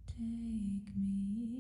Take me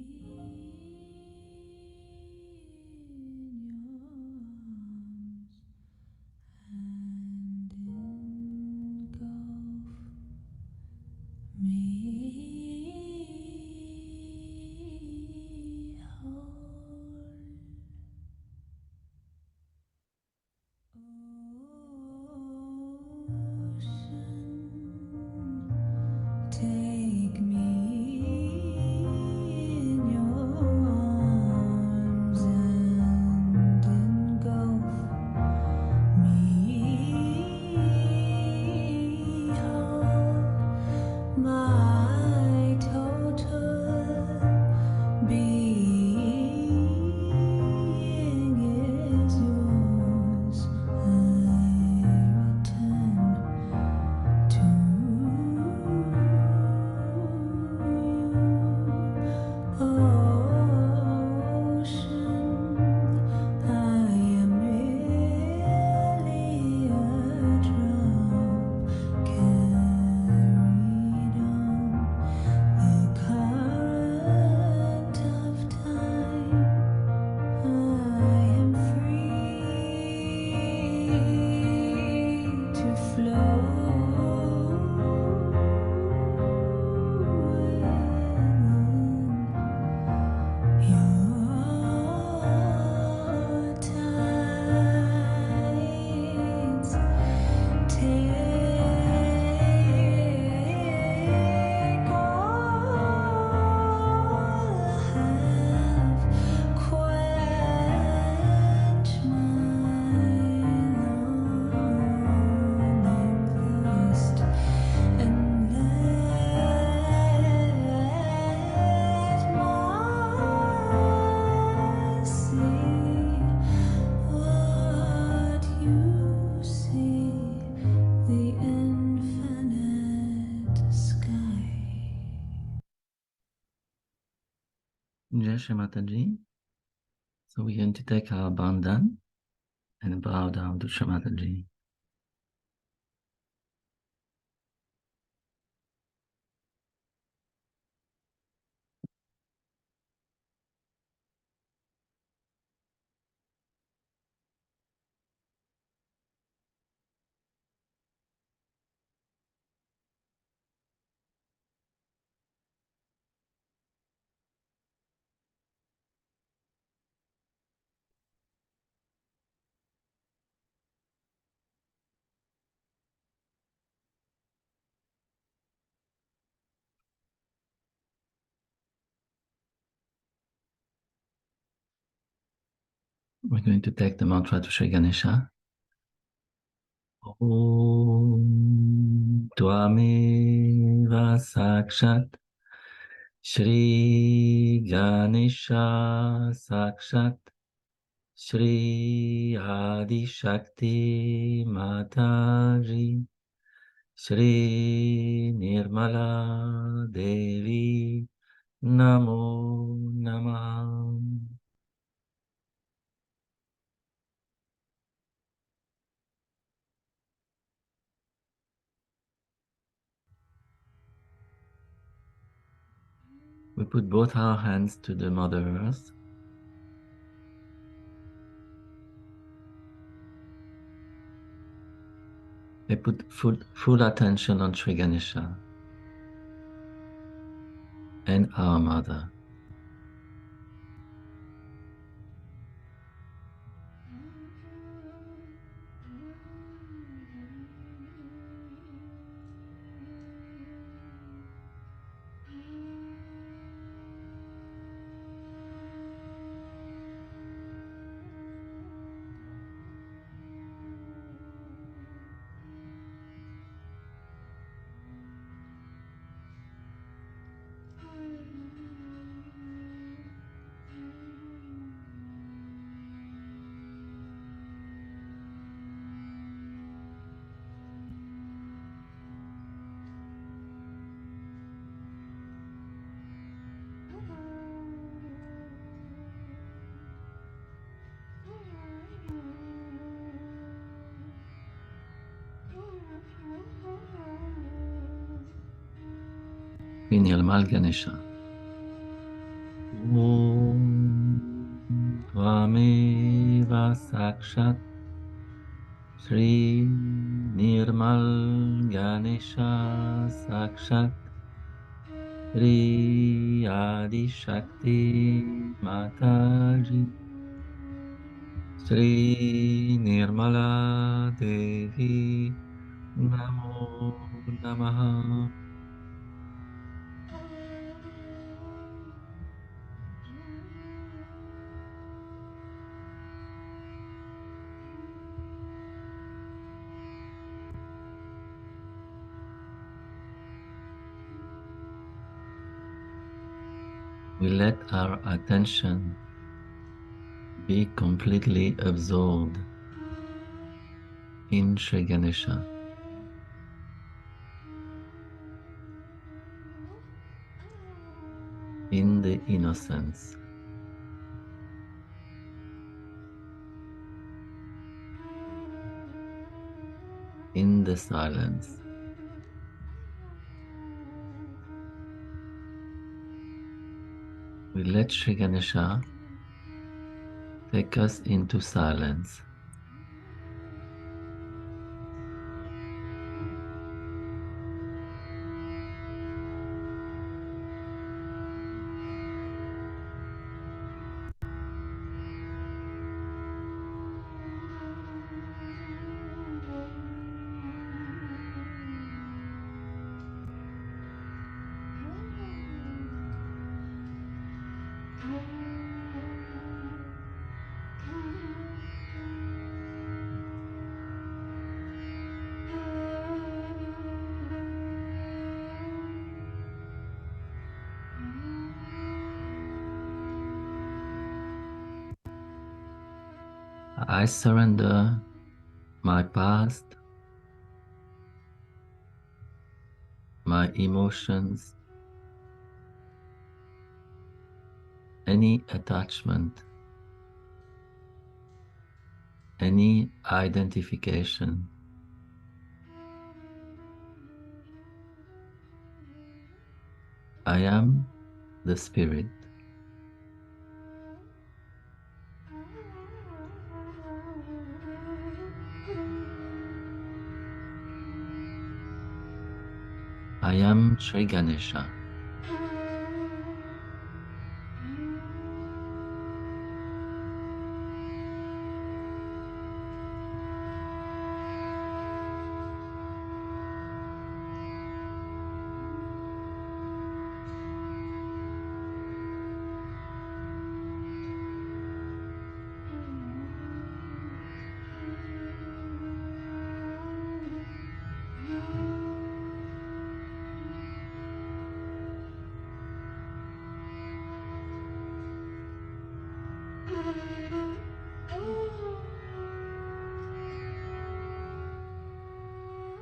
to flow. Your tides take all I have, quench my longing thirst, and let my see what you see, the infinite sky. Jai Shri Mataji. So we're going to take our bandhan and bow down to Shri Mataji. We're going to take the mantra to Shri Ganesha. Om Tvameva Sakshat Shri Ganesha Sakshat Shri Adi Shakti Mataji Shri Nirmala Devi Namo Namah. We put both our hands to the Mother Earth. We put full attention on Sri Ganesha and our Mother. Nirmal Ganesha. Om Tvameva Sakshat Shri Nirmal Ganesha Sakshat Shri Adi Shakti Mataji Shri Nirmala Devi Namo Namaha. We let our attention be completely absorbed in Sri Ganesha. In the innocence. In the silence. We let Sri Ganesha take us into silence. I surrender my past, my emotions, any attachment, any identification. I am the spirit. I am Sri Ganesha.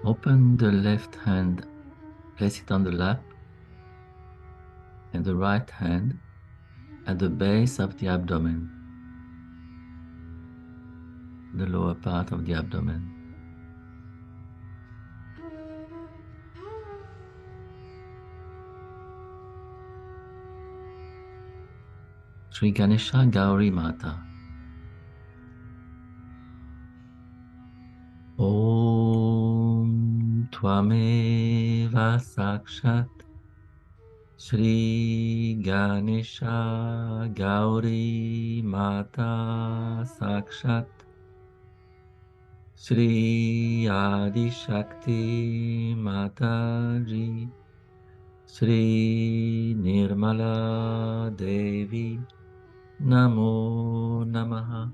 Open the left hand, place it on the lap, and the right hand at the base of the abdomen, the lower part of the abdomen. Sri Ganesha Gauri Mata. Om Tvameva Sakshat Sri Ganesha Gauri Mata Sakshat Sri Adi Shakti Mataji Sri Nirmala Devi Namo Namaha.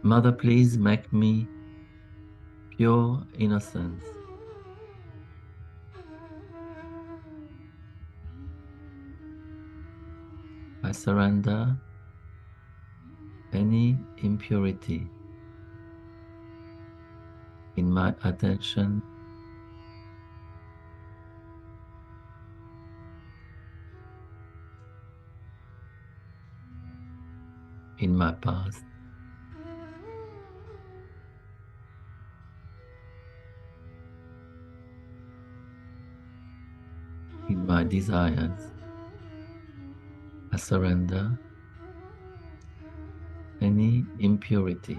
Mother, please make me pure innocence. I surrender any impurity in my attention, in my past, in my desires. I surrender any impurity.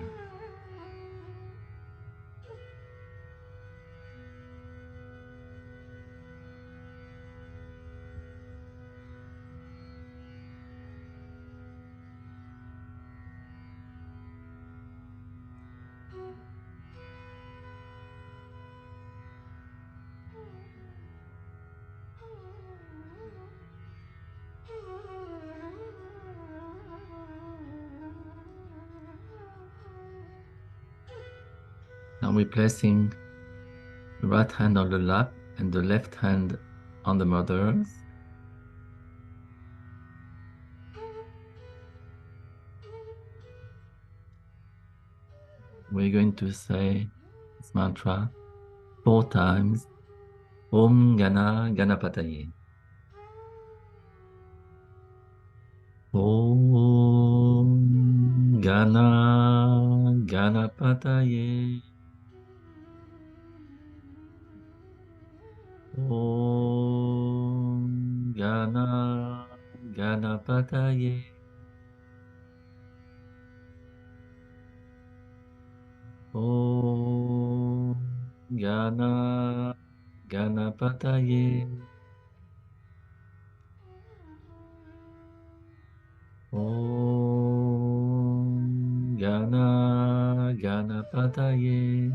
Now we're placing the right hand on the lap and the left hand on the Mother Earth. We're going to say this mantra 4 times. Om Gana Ganapataye. Om Gana Ganapataye. Om Gana Ganapataye. Om Gana Ganapataye. Om Gana Ganapataye.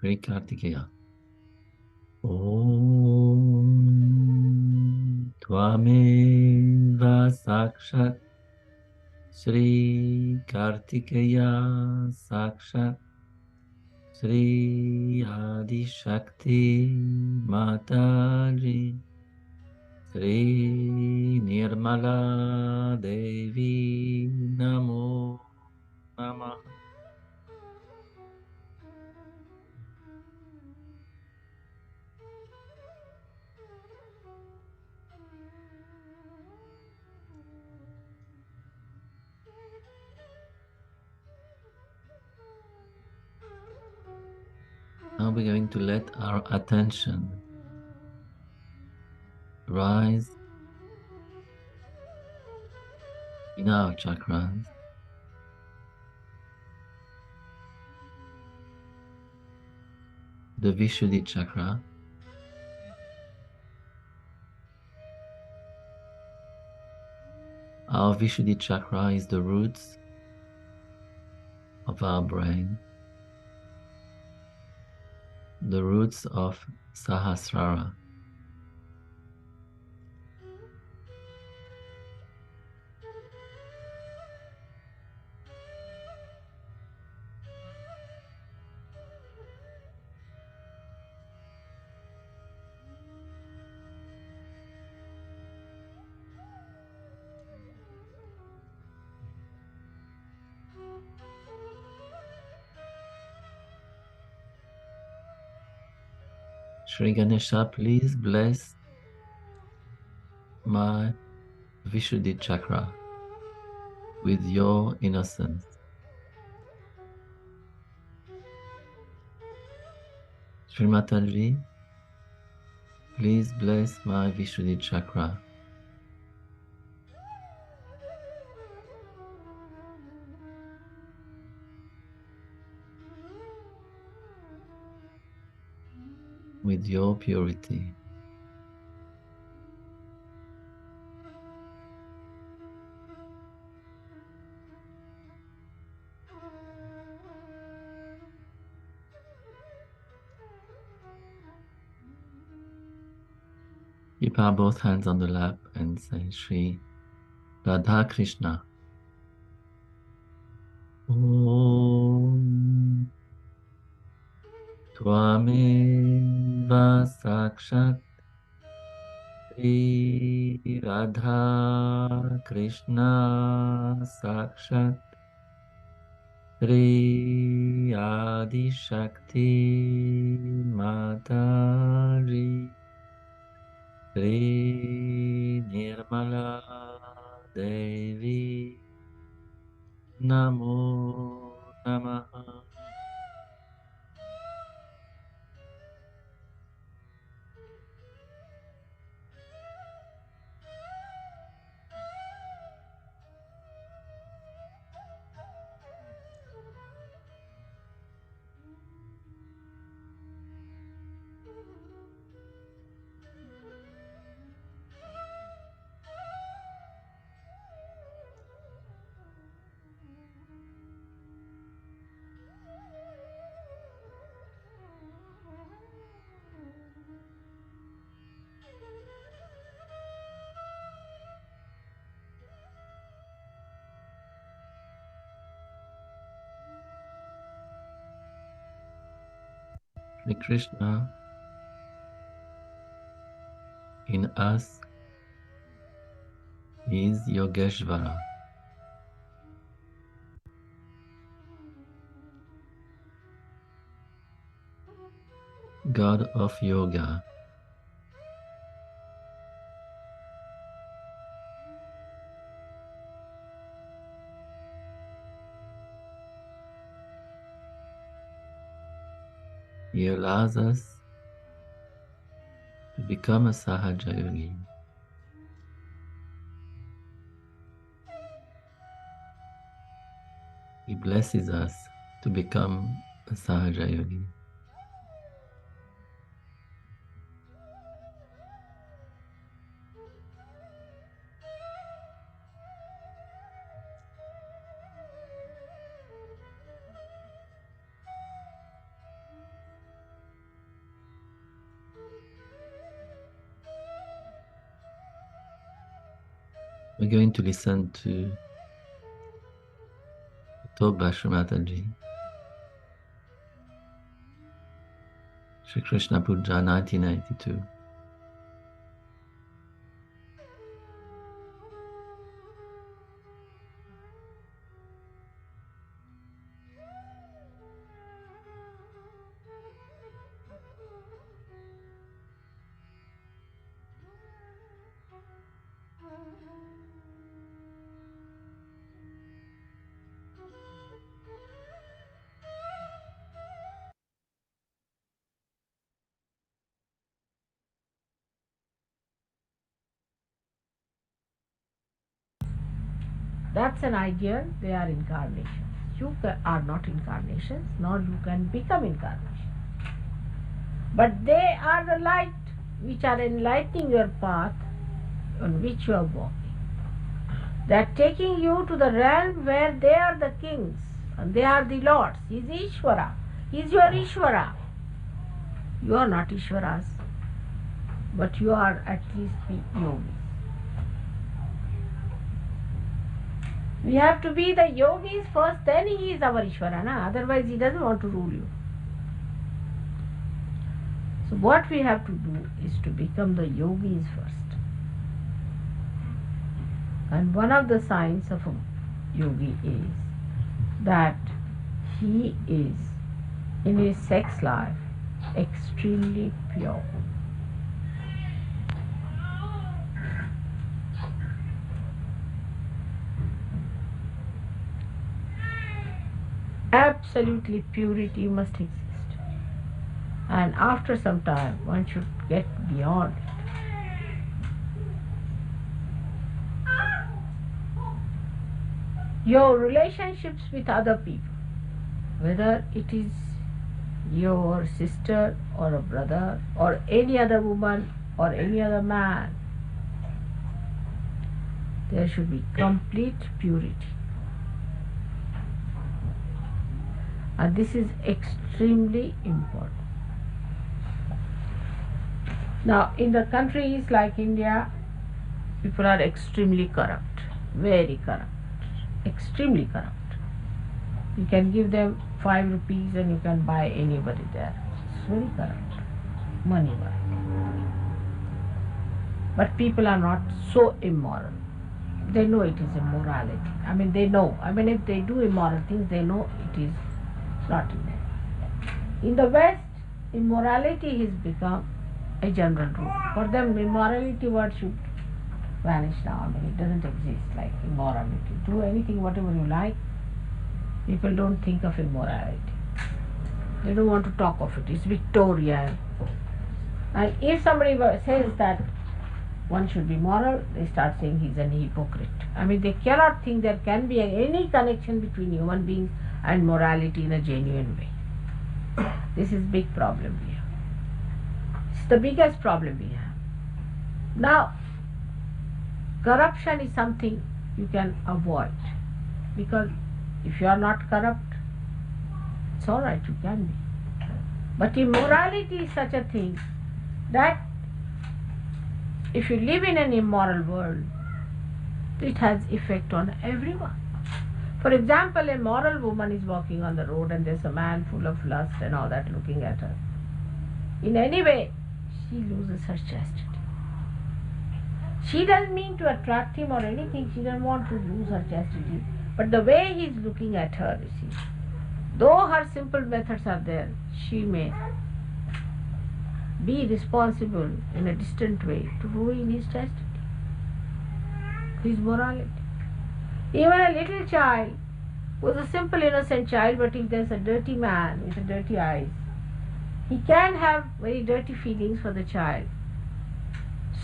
Shri Kartikeya. Om Tvameva Sakshat Shri Kartikeya Sakshat Shri Adi Shakti Mataji Shri Nirmala Devi Namo Namah. Now we're going to let our attention rise in our chakras, the Vishuddhi chakra. Our Vishuddhi chakra is the roots of our brain, the roots of Sahasrara. Shri Ganesha, please bless my Vishuddhi chakra with your innocence. Shri Mataji, please bless my Vishuddhi chakra with your purity. Keep our both hands on the lap and say Shri Radha Krishna. Om Tvameva Sakshat Shri Radha Krishna Sakshat Shri Adi Shakti Mataji Shri Nirmala Devi Namo Namaha. Shri Krishna in us is Yogeshvara, God of Yoga. He allows us to become a Sahaja Yogi. He blesses us to become a Sahaja Yogi. We're going to listen to Toba Mataji, Shri Krishna Puja 1992. That's an ideal. They are incarnations. You are not incarnations, nor you can become incarnations. But they are the light which are enlightening your path on which you are walking. They are taking you to the realm where they are the kings and they are the lords. He is Ishvara. He is your Ishvara. You are not Ishvaras, but you are at least the yogis. We have to be the yogis first, then he is our Ishvara, na? Otherwise he doesn't want to rule you. So what we have to do is to become the yogis first. And one of the signs of a yogi is that he is in his sex life extremely pure. Absolutely purity must exist. And after some time, one should get beyond it. Your relationships with other people, whether it is your sister or a brother or any other woman or any other man, there should be complete purity. And this is extremely important. Now, in the countries like India, people are extremely corrupt, very corrupt, extremely corrupt. You can give them 5 rupees and you can buy anybody there. It's very corrupt, money wise. But people are not so immoral. They know it is immorality. They know. If they do immoral things, they know it is not immoral. In the West, immorality has become a general rule. For them, immorality word should vanish now. It doesn't exist like immorality. Do anything, whatever you like. People don't think of immorality. They don't want to talk of it. It's Victorian. And if somebody says that one should be moral, they start saying he's an hypocrite. They cannot think there can be any connection between human beings and morality in a genuine way. This is big problem we have. It's the biggest problem we have. Now, corruption is something you can avoid, because if you are not corrupt, it's all right, you can be. But immorality is such a thing that if you live in an immoral world, it has effect on everyone. For example, a moral woman is walking on the road and there's a man full of lust and all that looking at her. In any way, she loses her chastity. She doesn't mean to attract him or anything, she doesn't want to lose her chastity. But the way he is looking at her, you see, though her simple methods are there, she may be responsible in a distant way to ruin his chastity, his morality. Even a little child who is a simple innocent child, but if there's a dirty man with a dirty eyes, He can have very dirty feelings for the child.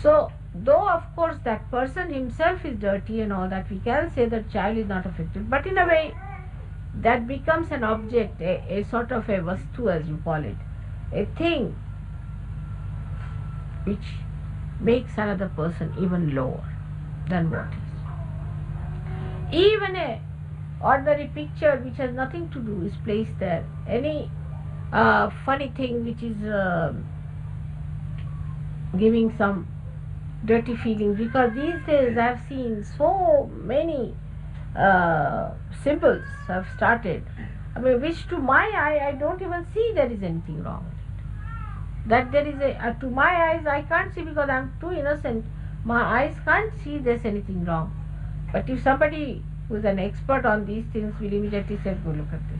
So, though of course that person himself is dirty and all that, we can say that child is not affected, but in a way that becomes an object, a sort of a vastu as you call it, a thing which makes another person even lower than what is. Even a ordinary picture which has nothing to do is placed there. Any funny thing which is giving some dirty feelings, because these days I have seen so many symbols have started, I mean, which to my eye I don't even see there is anything wrong with it. That there is a to my eyes I can't see, because I'm too innocent. My eyes can't see there's anything wrong. But if somebody who is an expert on these things will immediately say, go look at this.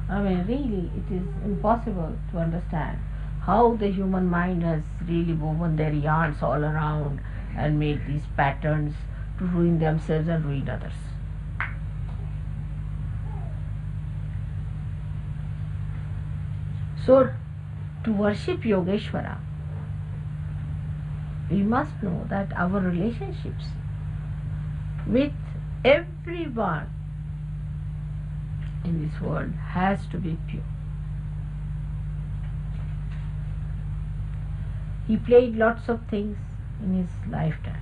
I mean, really, it is impossible to understand how the human mind has really woven their yarns all around and made these patterns to ruin themselves and ruin others. So, to worship Yogeshwara, we must know that our relationships with everyone in this world has to be pure. He played lots of things in his lifetime.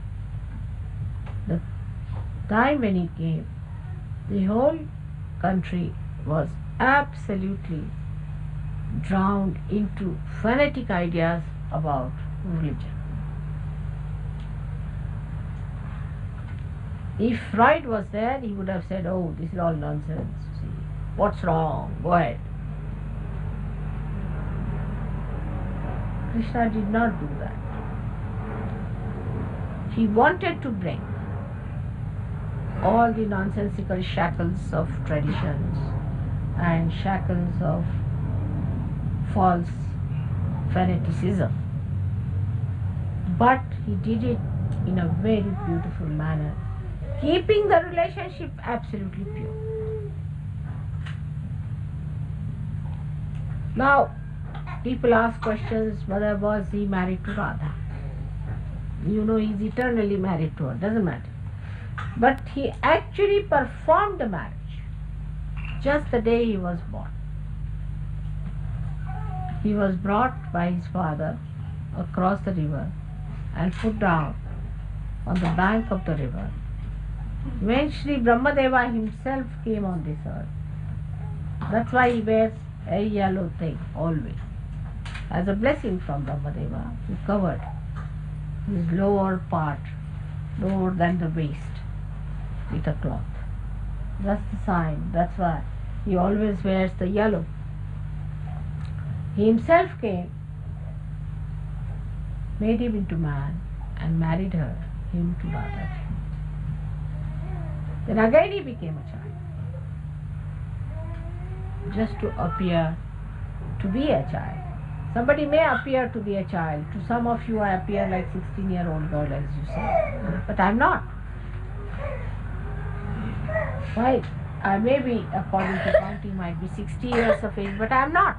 The time when he came, the whole country was absolutely drowned into fanatic ideas about religion. If Freud was there, he would have said, oh, this is all nonsense. See, what's wrong? Go ahead. Krishna did not do that. He wanted to break all the nonsensical shackles of traditions and shackles of false fanaticism. But he did it in a very beautiful manner, keeping the relationship absolutely pure. Now, people ask questions, whether was he married to Radha? You know, he's eternally married to her, doesn't matter. But he actually performed the marriage just the day he was born. He was brought by his father across the river and put down on the bank of the river. When Sri Brahmadeva himself came on this earth, that's why he wears a yellow thing always, as a blessing from Brahmadeva. He covered his lower part, lower than the waist, with a cloth. That's the sign. That's why he always wears the yellow. He himself came, made him into man, and married him to Radha. Then again he became a child, just to appear to be a child. Somebody may appear to be a child. To some of you I appear like 16-year-old girl, as you say, but I'm not. Why? I may be, according to counting, might be 60 years of age, but I'm not.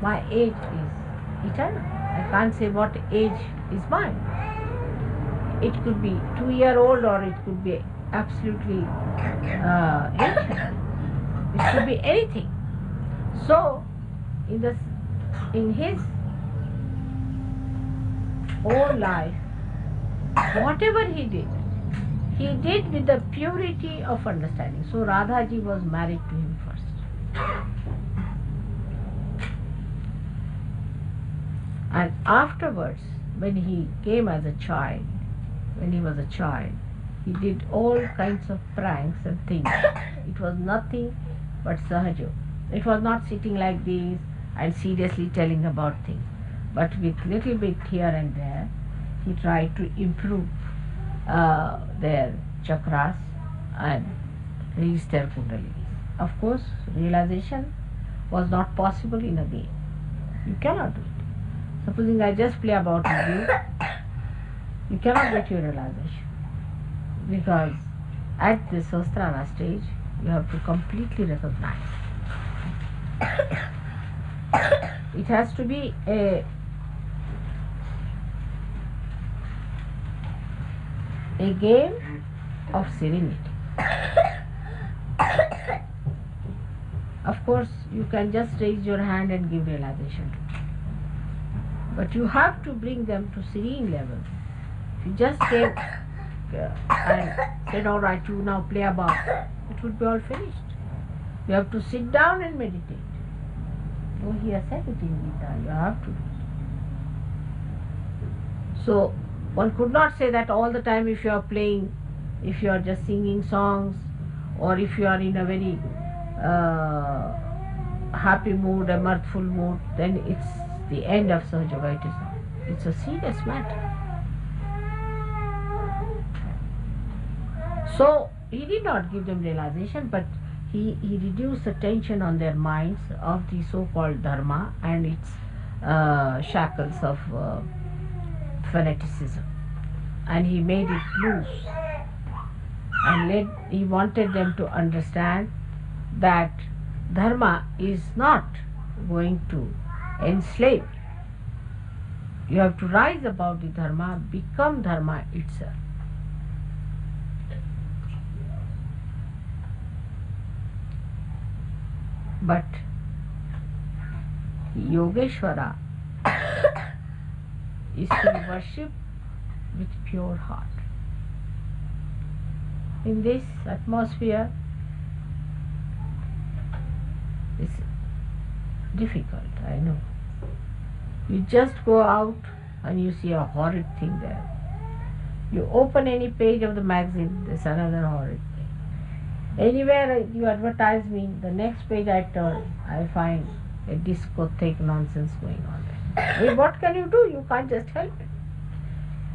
My age is eternal. I can't say what age is mine. It could be 2-year-old or it could be absolutely ancient. It could be anything. So, in his whole life, whatever he did with the purity of understanding. So Radhaji was married to him first. And afterwards, when he came as a child, when he was a child, he did all kinds of pranks and things. It was nothing but sahaja. It was not sitting like this and seriously telling about things. But with little bit here and there, he tried to improve their chakras and raise their kundalinis. Of course, realization was not possible in a day. You cannot do it. Supposing I just play about with you, you cannot get your realization. Because at the Sahasrara stage, You have to completely recognize. It has to be a game of serenity. Of course, you can just raise your hand and give realization to them. But you have to bring them to serene level. If you just gave and said, all right, you now play above, it would be all finished. You have to sit down and meditate. Oh, he has said it in Gita, you have to do it. So, one could not say that all the time if you are playing, if you are just singing songs, or if you are in a very happy mood, a mirthful mood, then it's the end of Sahaja Yoga. It is not. It's a serious matter. So, he did not give them realization, but he reduced the tension on their minds of the so-called dharma and its shackles of fanaticism. And he made it loose. And he wanted them to understand that dharma is not going to enslave. You have to rise above the dharma, become dharma itself. But Yogeshwara is to be worshipped with pure heart. In this atmosphere, it's difficult, I know. You just go out and you see a horrid thing there. You open any page of the magazine, there's another horrid thing. Anywhere you advertise me, the next page I turn, I find a discotheque nonsense going on there. I mean, what can you do? You can't just help it.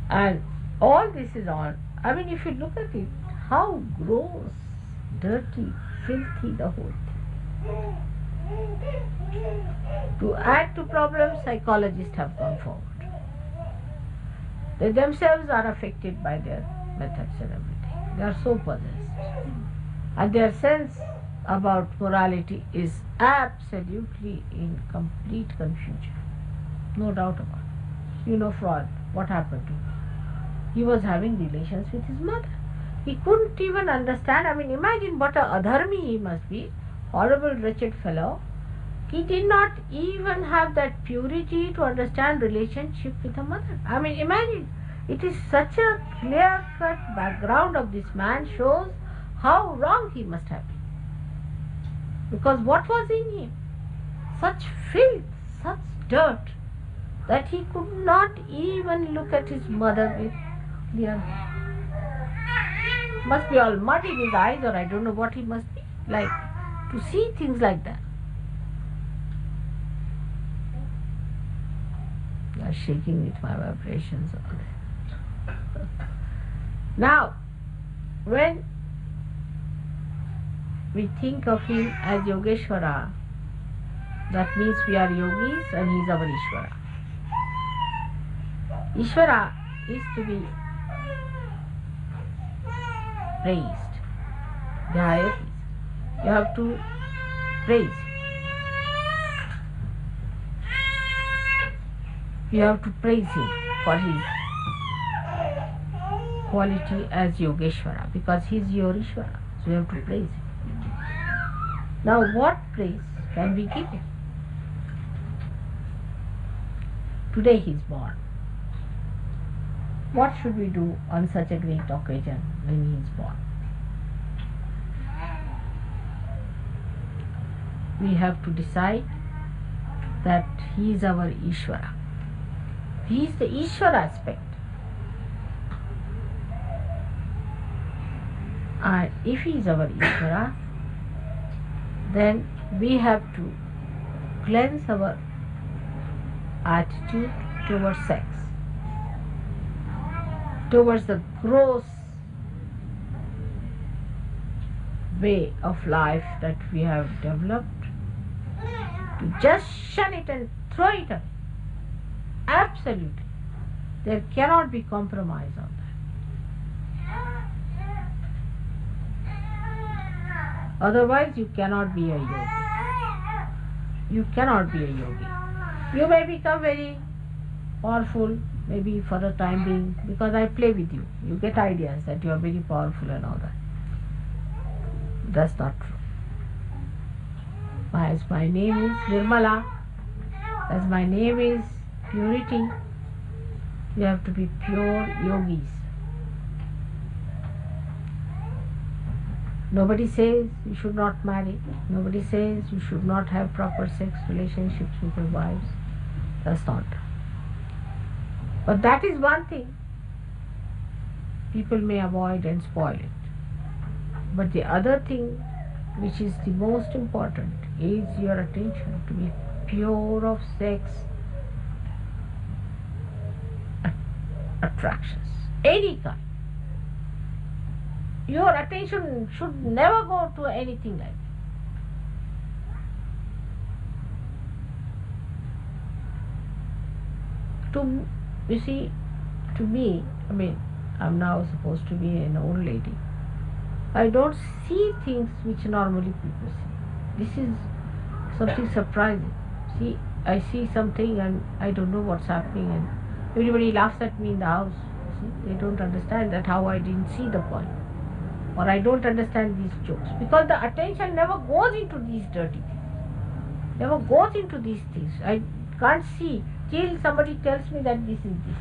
And all this is on. I mean, if you look at it, how gross, dirty, filthy the whole thing. To add to problems, psychologists have come forward. They themselves are affected by their methods and everything. They are so possessed. And their sense about morality is absolutely in complete confusion. No doubt about it. You know Freud, what happened to him? He was having relations with his mother. He couldn't even understand. I mean, imagine what a adharmi he must be. Horrible, wretched fellow. He did not even have that purity to understand relationship with a mother. I mean, imagine. It is such a clear-cut background of this man shows how wrong he must have been. Because what was in him? Such filth, such dirt, that he could not even look at his mother with clear. Must be all mud in his eyes, or I don't know what he must be like to see things like that. You are shaking with my vibrations all day. Now, when we think of him as Yogeshwara, that means we are yogis and he is our Ishvara. Ishvara is to be praised. The highest is. You have to praise. You have to praise him for his quality as Yogeshwara, because he is your Ishvara. So you have to praise him. Now what praise can we give him? Today he is born. What should we do on such a great occasion when he is born? We have to decide that he is our Ishvara. He is the Ishvara aspect. And if he is our Ishvara, then we have to cleanse our attitude towards sex, towards the gross way of life that we have developed, to just shun it and throw it away. Absolutely. There cannot be compromise on that. Otherwise, you cannot be a yogi. You cannot be a yogi. You may become very powerful, maybe for the time being, because I play with you. You get ideas that you are very powerful and all that. That's not true. As my name is Nirmala, as my name is purity, you have to be pure yogis. Nobody says you should not marry. Nobody says you should not have proper sex relationships with your wives. That's not. But that is one thing people may avoid and spoil it. But the other thing, which is the most important, is your attention to be pure of sex attractions, any kind. Your attention should never go to anything like that. You see, to me, I'm now supposed to be an old lady. I don't see things which normally people see. This is something surprising. See, I see something and I don't know what's happening, and everybody laughs at me in the house. See, they don't understand that how I didn't see the point. Or I don't understand these jokes. Because the attention never goes into these dirty things. Never goes into these things. I can't see till somebody tells me that this is this.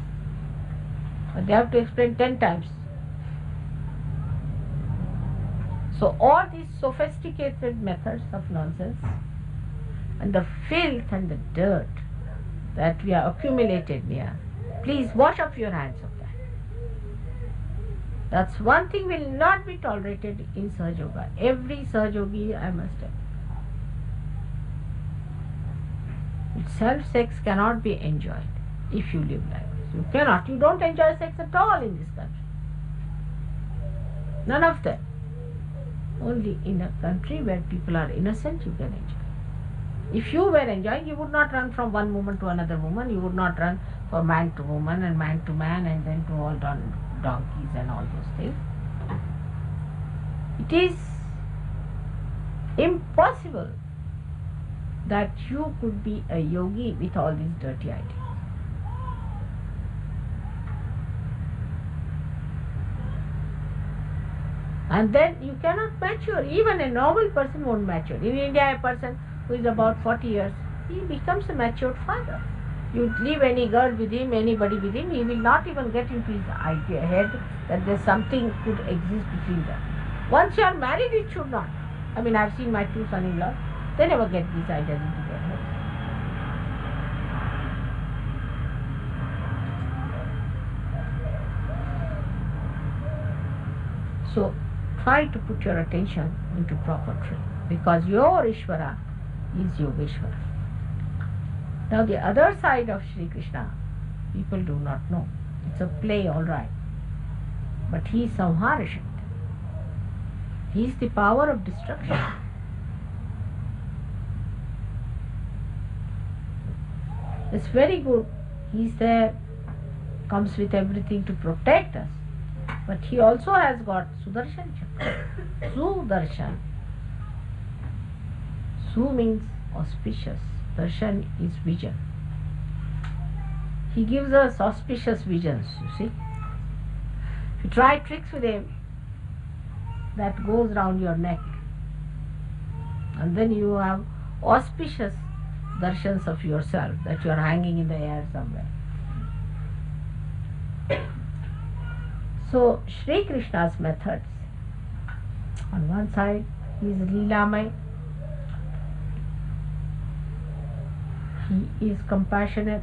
But they have to explain 10 times. So all these sophisticated methods of nonsense and the filth and the dirt that we have accumulated here, please wash off your hands of that. That's one thing will not be tolerated in Sahaja Yoga. Every Sahaja Yogi I must tell. Self-sex cannot be enjoyed if you live like this. You cannot. You don't enjoy sex at all in this country. None of them. Only in a country where people are innocent you can enjoy. If you were enjoying, you would not run from one woman to another woman. You would not run from man to woman and man to man and then to all donkeys and all those things. It is impossible that you could be a yogi with all these dirty ideas. And then you cannot mature. Even a normal person won't mature. In India, a person who is about 40 years, he becomes a matured father. You leave any girl with him, anybody with him, he will not even get into his head that there's something could exist between them. Once you are married, it should not. I've seen my two son-in-laws, they never get these ideas into their heads. So, try to put your attention into proper training, because your Ishvara is Yogeshvara. Now the other side of Sri Krishna, people do not know. It's a play, all right. But he is Samhara Shakti. He is the power of destruction. It's very good. He's there, comes with everything to protect us. But he also has got Sudarshan Chakra. Sudarshan. Su means auspicious. Darshan is vision. He gives us auspicious visions, you see. If you try tricks with him, that goes round your neck. And then you have auspicious darshans of yourself, that you are hanging in the air somewhere. So, Sri Krishna's methods, on one side, he is Leelamay. He is compassionate.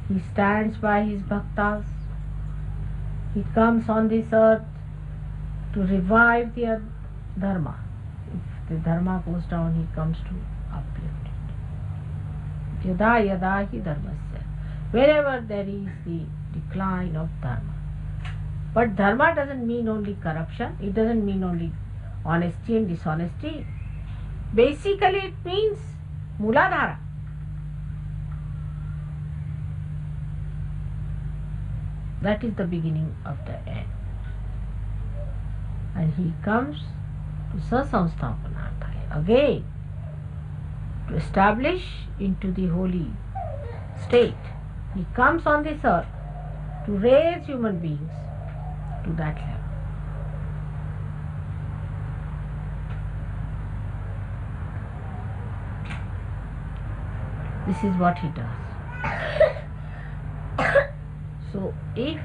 He stands by his bhaktas. He comes on this earth to revive the dharma. If the dharma goes down, he comes to uplift it. Yada yada hi dharmasya. Wherever there is the decline of dharma. But dharma doesn't mean only corruption. It doesn't mean only honesty and dishonesty. Basically, it means Mooladhara. That is the beginning of the end. And he comes to sasamsthapanarthaya, again to establish into the holy state. He comes on this earth to raise human beings to that level. This is what he does. So if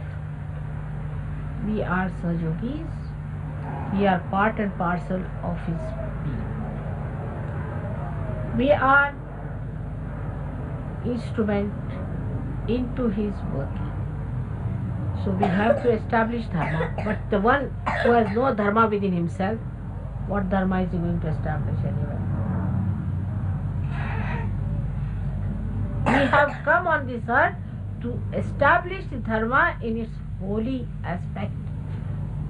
we are Sahajogis, we are part and parcel of his being. We are instrument into his working. So we have to establish dharma. But the one who has no dharma within himself, what dharma is he going to establish anyway? We have come on this earth to establish the dharma in its holy aspect,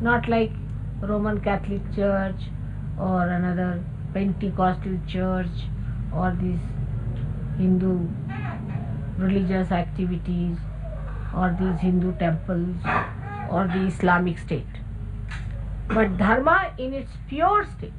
not like Roman Catholic Church or another Pentecostal church or these Hindu religious activities or these Hindu temples or the Islamic state, but dharma in its pure state.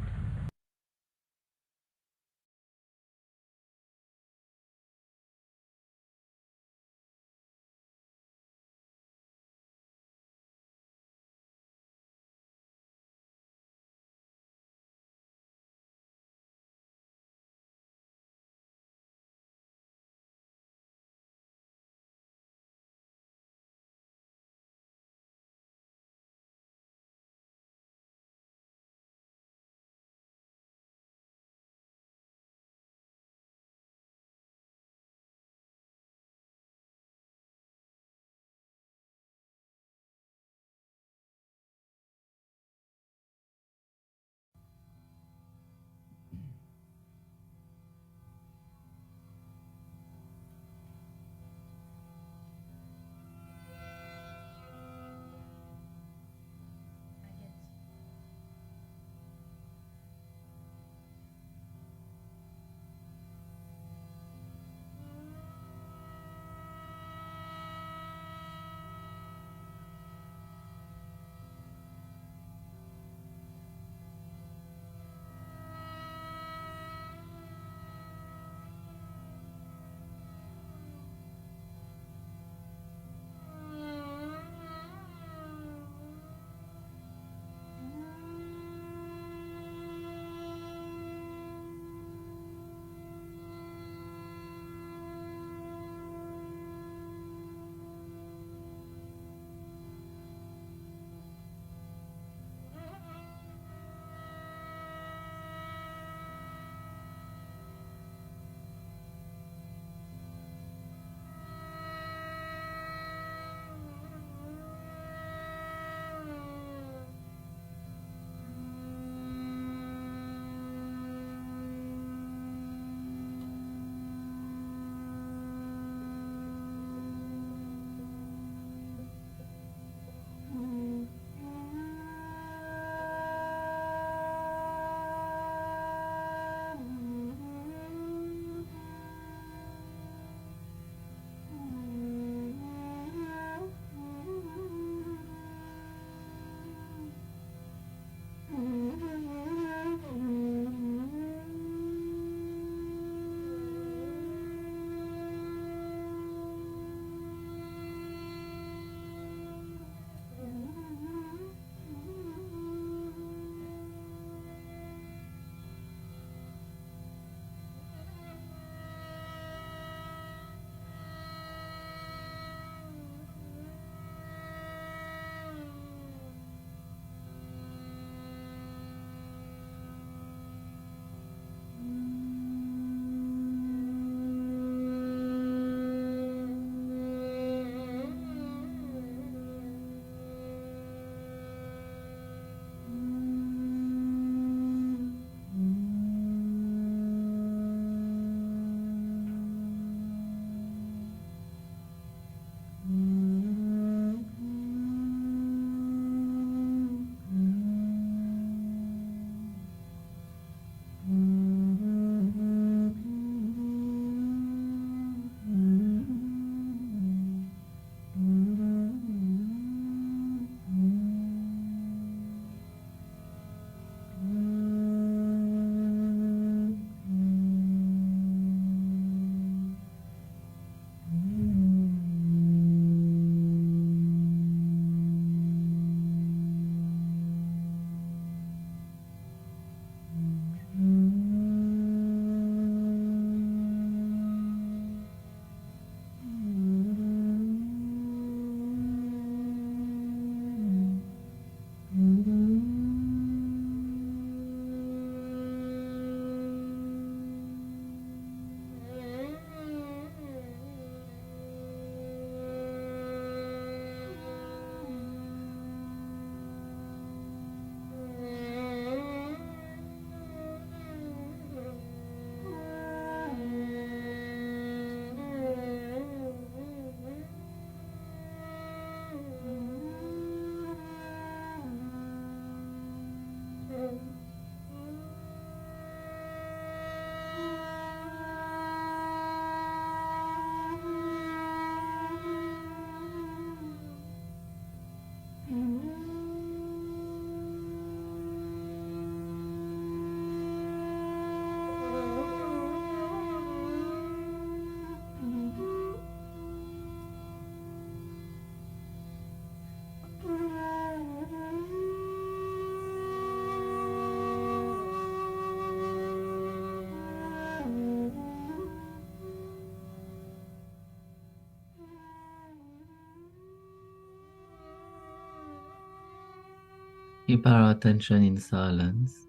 Keep our attention in silence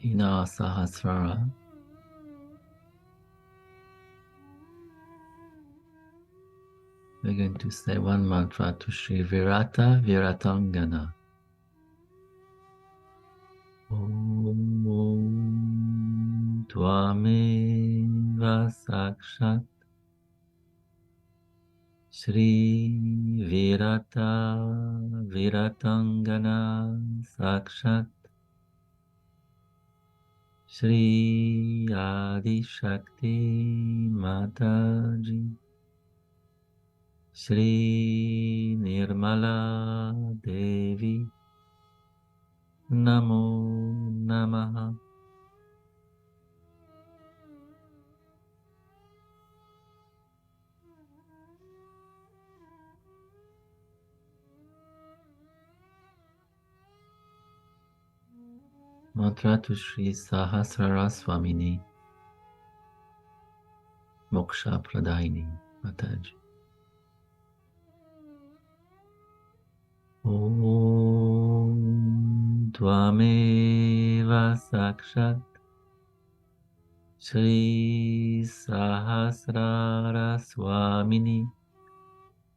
in our Sahasrara. We're going to say one mantra to Sri Virata Viratangana. Om Tvameva Sakshat Shri Virata Viratangana Sakshat Shri Adi Shakti Mataji Shri Nirmala Devi Namo Namaha. Mantra to Sri Sahasrara Swamini Moksha Pradaini Mataji. Om Tvameva Sakshat Shri Sahasrara Swamini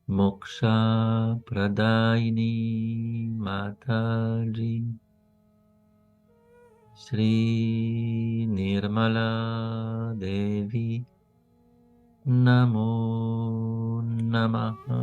Moksha Pradaini Mataji Shri Nirmala Devi Namo Namaha.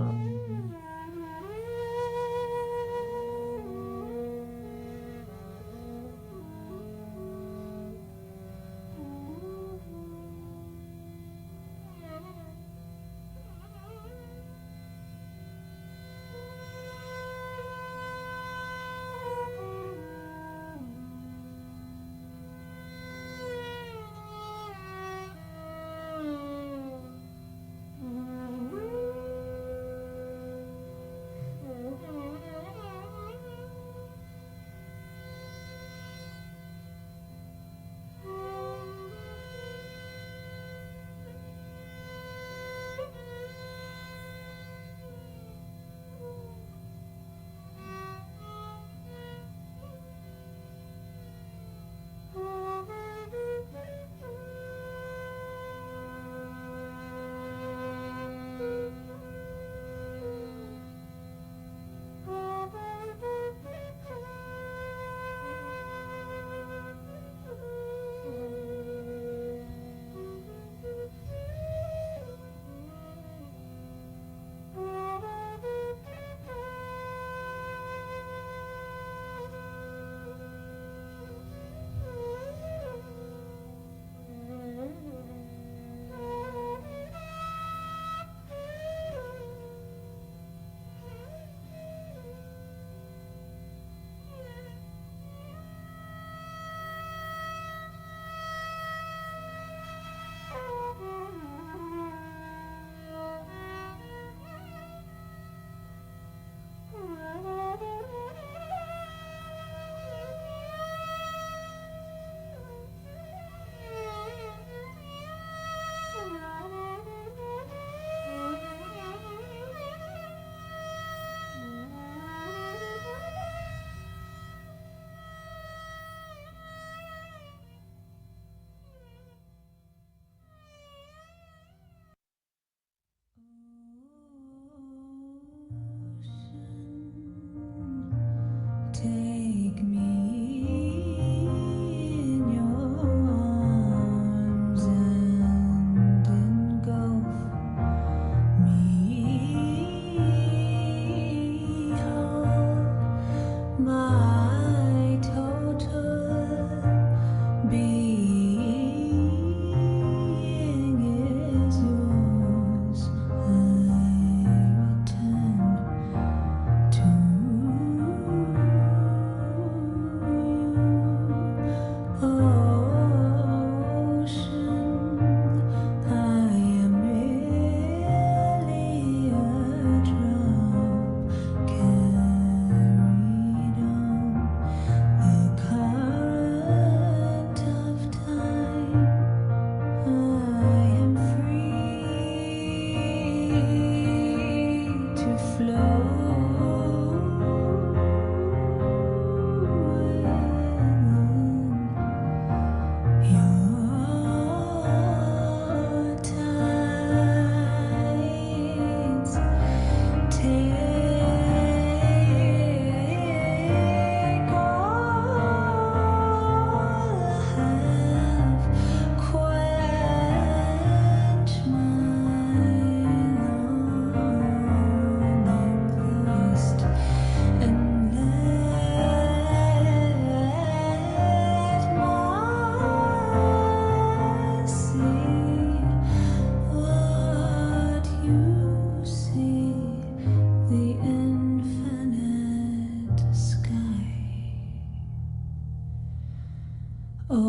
Ocean,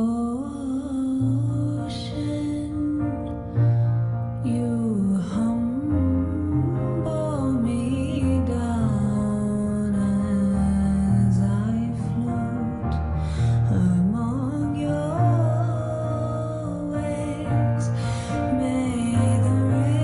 you humble me down as I float among your waves. May the rain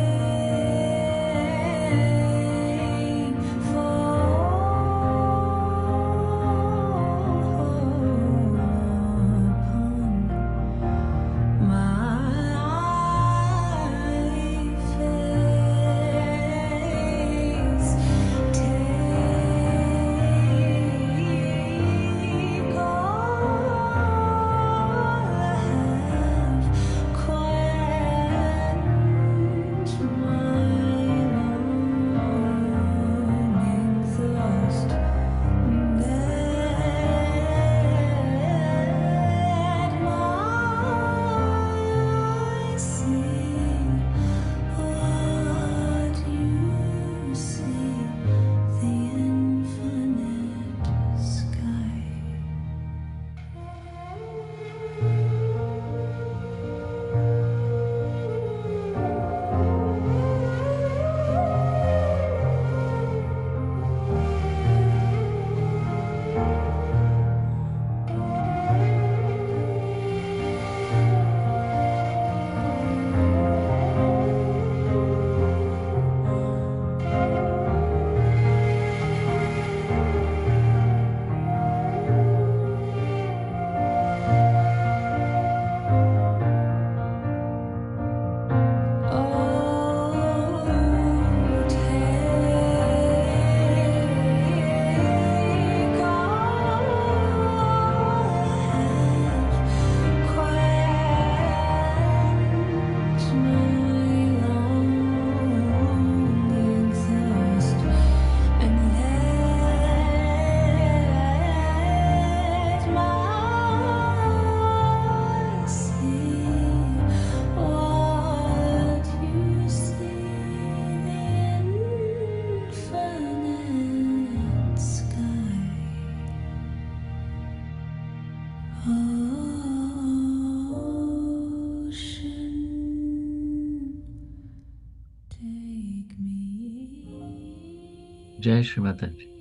Jai Shri Mataji.